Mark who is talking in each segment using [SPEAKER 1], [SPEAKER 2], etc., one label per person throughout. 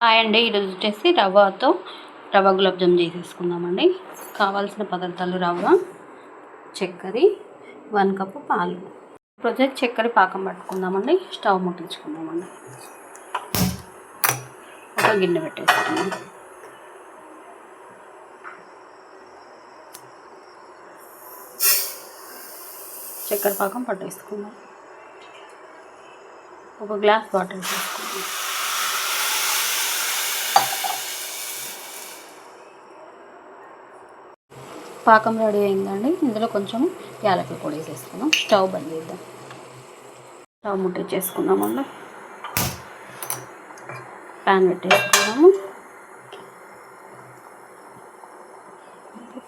[SPEAKER 1] Hi అండి, ఈరోజు వచ్చేసి రవ్వ గులాబ్ జామ్ చేసేసుకుందామండి. కావాల్సిన పదార్థాలు రవ్వ, చక్కెర, 1 కప్పు పాలు. ఇప్పుడు వచ్చేసి చక్కెర పాకం పట్టుకుందామండి. స్టవ్ ముట్టించుకుందామండి. ఒక గిన్నె పెట్టేసుకుందాం. చక్కెర పాకం పట్టేసుకుందాం. ఒక గ్లాస్ వాటర్ వేసేసుకుందాం. పాకం రెడీ అయిందండి. ఇందులో కొంచెం యాలకుల పొడి వేసేసుకుందాం. స్టవ్ బంద్ చేద్దాం. స్టవ్ ముట్టించేసుకుందామండి. ప్యాన్ పెట్టేసుకుందాము.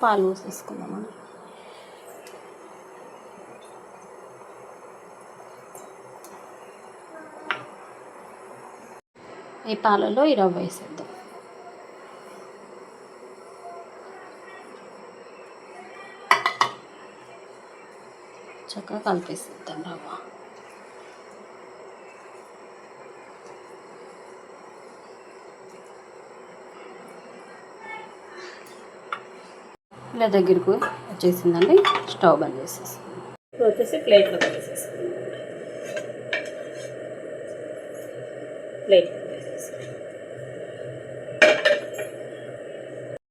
[SPEAKER 1] పాలు పోసేసుకుందామండి. ఈ పాలలో ఈ రవ్వ వేసేద్దాం. చక్కగా కలిపేసేద్దాం రవ్వ. ఇలా దగ్గరకు వచ్చేసిందండి. స్టవ్ బంద్ చేసేసుకుందాం. ఇప్పుడు వచ్చేసి ప్లేట్లో వేసేసుకుందాం.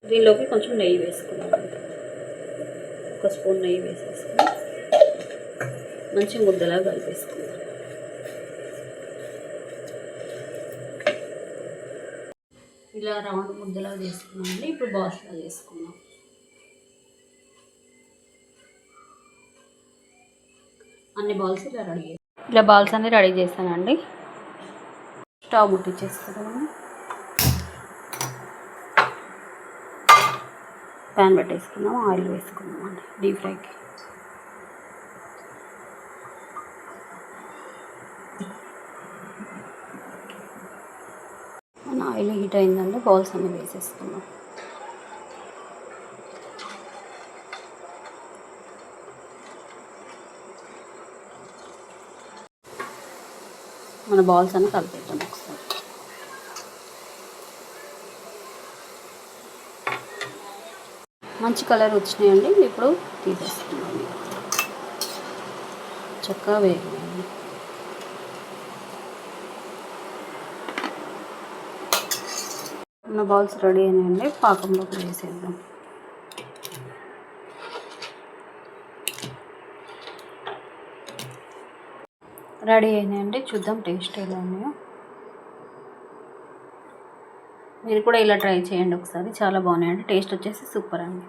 [SPEAKER 1] దీనిలోకి కొంచెం నెయ్యి వేసుకుందాం. 1 స్పూన్ నెయ్యి వేసేసుకుని మంచి ముద్దలా కలిపేసుకుందాం. ఇలా రౌండ్ ముద్దలా చేసుకున్నామండి. ఇప్పుడు బాల్స్లా చేసుకుందాం. అన్ని బాల్స్ ఇలా బాల్స్ అన్ని రెడీ చేశానండి. స్టవ్ ముట్టించేసుకుందామండి. ప్యాన్ పెట్టేసుకుందాం. ఆయిల్ వేసుకుందాం అండి డీప్ ఫ్రైకి. మన ఆయిల్ హీట్ అయిందండి. బౌల్స్ అన్నీ వేసేసుకుందాం. మన బాల్స్ అన్నీ కలిపేద్దాం ఒకసారి. మంచి కలర్ వచ్చినాయండి. ఇప్పుడు తీసేసుకున్నాం. చక్కగా వేయండి. మన బాల్స్ రెడీ అయినాయండి. పాకంలోకి వేసేద్దాం. రెడీ అయినాయండి. చూద్దాం టేస్ట్ ఎలా ఉన్నాయో. మీరు కూడా ఇలా ట్రై చేయండి ఒకసారి. చాలా బాగున్నాయండి. టేస్ట్ వచ్చేసి సూపర్ అండి.